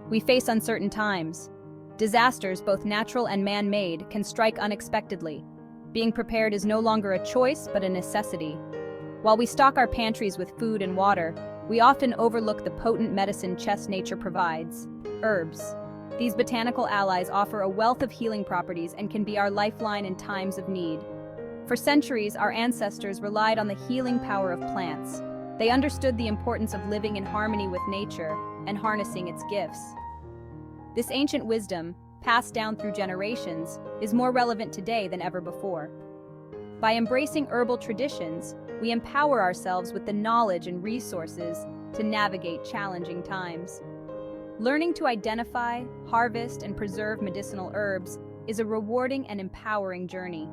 We face uncertain times. Disasters, both natural and man-made, can strike unexpectedly. Being prepared is no longer a choice, but a necessity. While we stock our pantries with food and water, we often overlook the potent medicine chest nature provides: herbs. These botanical allies offer a wealth of healing properties and can be our lifeline in times of need. For centuries, our ancestors relied on the healing power of plants. They understood the importance of living in harmony with nature and harnessing its gifts. This ancient wisdom, passed down through generations, is more relevant today than ever before. By embracing herbal traditions, we empower ourselves with the knowledge and resources to navigate challenging times. Learning to identify, harvest, and preserve medicinal herbs is a rewarding and empowering journey.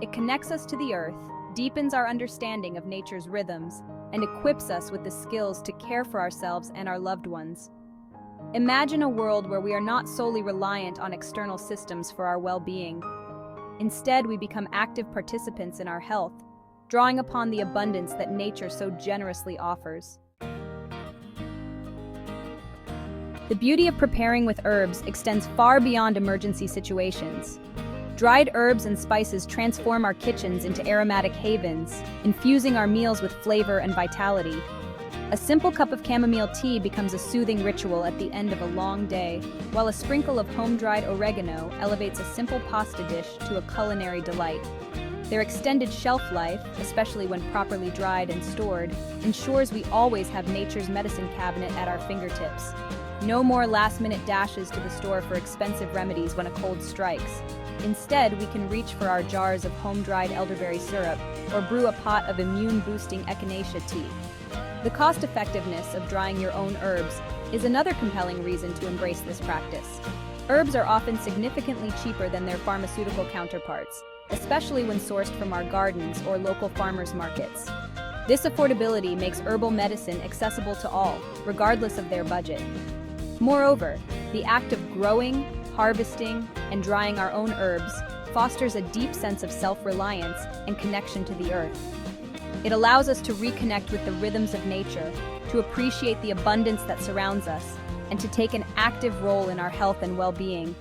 It connects us to the earth, deepens our understanding of nature's rhythms, and equips us with the skills to care for ourselves and our loved ones. Imagine a world where we are not solely reliant on external systems for our well-being. Instead, we become active participants in our health, drawing upon the abundance that nature so generously offers. The beauty of preparing with herbs extends far beyond emergency situations. Dried herbs and spices transform our kitchens into aromatic havens, infusing our meals with flavor and vitality. A simple cup of chamomile tea becomes a soothing ritual at the end of a long day, while a sprinkle of home-dried oregano elevates a simple pasta dish to a culinary delight. Their extended shelf life, especially when properly dried and stored, ensures we always have nature's medicine cabinet at our fingertips. No more last-minute dashes to the store for expensive remedies when a cold strikes. Instead, we can reach for our jars of home-dried elderberry syrup or brew a pot of immune-boosting echinacea tea. The cost-effectiveness of drying your own herbs is another compelling reason to embrace this practice. Herbs are often significantly cheaper than their pharmaceutical counterparts, especially when sourced from our gardens or local farmers markets. This affordability makes herbal medicine accessible to all, regardless of their budget. Moreover, the act of growing, harvesting, and drying our own herbs fosters a deep sense of self-reliance and connection to the earth. It allows us to reconnect with the rhythms of nature, to appreciate the abundance that surrounds us, and to take an active role in our health and well-being.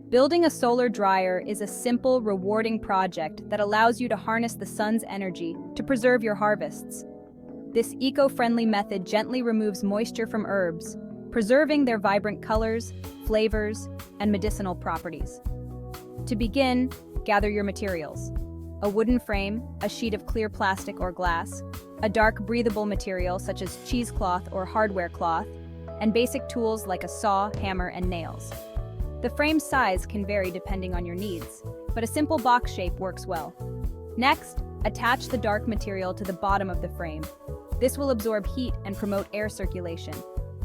Building a solar dryer is a simple, rewarding project that allows you to harness the sun's energy to preserve your harvests. This eco-friendly method gently removes moisture from herbs, preserving their vibrant colors, flavors, and medicinal properties. To begin, gather your materials: a wooden frame, a sheet of clear plastic or glass, a dark breathable material such as cheesecloth or hardware cloth, and basic tools like a saw, hammer, and nails. The frame's size can vary depending on your needs, but a simple box shape works well. Next, attach the dark material to the bottom of the frame. This will absorb heat and promote air circulation.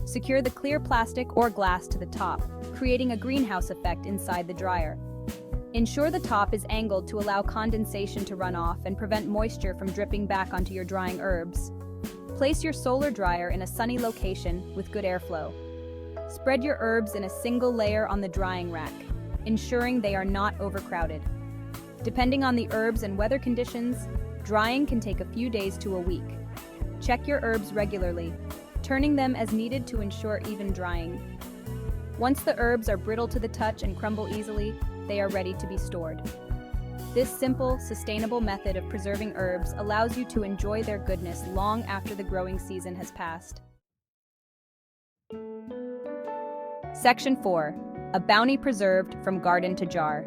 Secure the clear plastic or glass to the top, creating a greenhouse effect inside the dryer. Ensure the top is angled to allow condensation to run off and prevent moisture from dripping back onto your drying herbs. Place your solar dryer in a sunny location with good airflow. Spread your herbs in a single layer on the drying rack, ensuring they are not overcrowded. Depending on the herbs and weather conditions, drying can take a few days to a week. Check your herbs regularly, turning them as needed to ensure even drying. Once the herbs are brittle to the touch and crumble easily, they are ready to be stored. This simple, sustainable method of preserving herbs allows you to enjoy their goodness long after the growing season has passed. Section 4. A bounty preserved from garden to jar.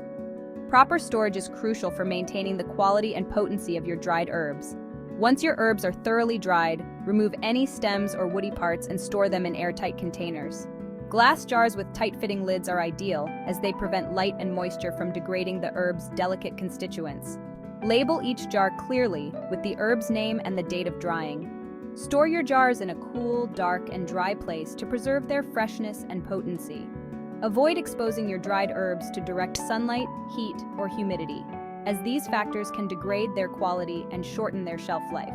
Proper storage is crucial for maintaining the quality and potency of your dried herbs. Once your herbs are thoroughly dried, remove any stems or woody parts and store them in airtight containers. Glass jars with tight-fitting lids are ideal, as they prevent light and moisture from degrading the herb's delicate constituents. Label each jar clearly with the herb's name and the date of drying. Store your jars in a cool, dark, and dry place to preserve their freshness and potency. Avoid exposing your dried herbs to direct sunlight, heat, or humidity, as these factors can degrade their quality and shorten their shelf life.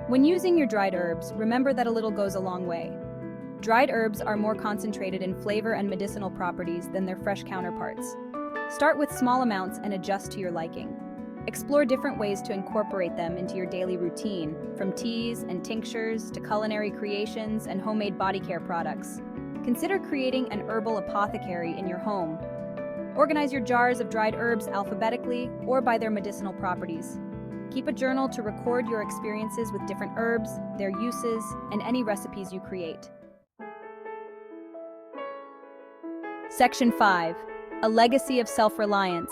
When using your dried herbs, remember that a little goes a long way. Dried herbs are more concentrated in flavor and medicinal properties than their fresh counterparts. Start with small amounts and adjust to your liking. Explore different ways to incorporate them into your daily routine, from teas and tinctures to culinary creations and homemade body care products. Consider creating an herbal apothecary in your home. Organize your jars of dried herbs alphabetically or by their medicinal properties. Keep a journal to record your experiences with different herbs, their uses, and any recipes you create. Section 5. A legacy of self-reliance.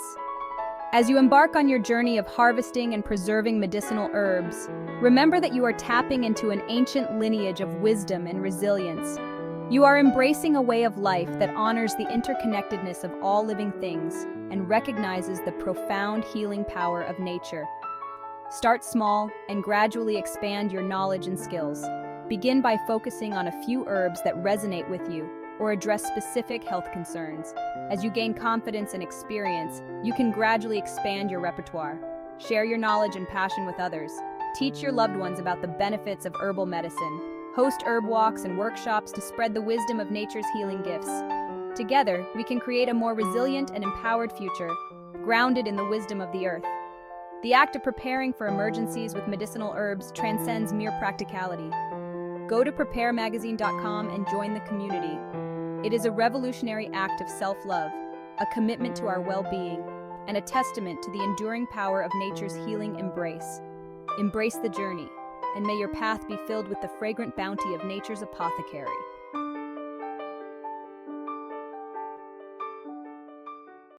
As you embark on your journey of harvesting and preserving medicinal herbs, remember that you are tapping into an ancient lineage of wisdom and resilience. You are embracing a way of life that honors the interconnectedness of all living things and recognizes the profound healing power of nature. Start small and gradually expand your knowledge and skills. Begin by focusing on a few herbs that resonate with you or address specific health concerns. As you gain confidence and experience, you can gradually expand your repertoire. Share your knowledge and passion with others. Teach your loved ones about the benefits of herbal medicine. Host herb walks and workshops to spread the wisdom of nature's healing gifts. Together, we can create a more resilient and empowered future, grounded in the wisdom of the earth. The act of preparing for emergencies with medicinal herbs transcends mere practicality. Go to preparemagazine.com and join the community. It is a revolutionary act of self-love, a commitment to our well-being, and a testament to the enduring power of nature's healing embrace. Embrace the journey, and may your path be filled with the fragrant bounty of nature's apothecary.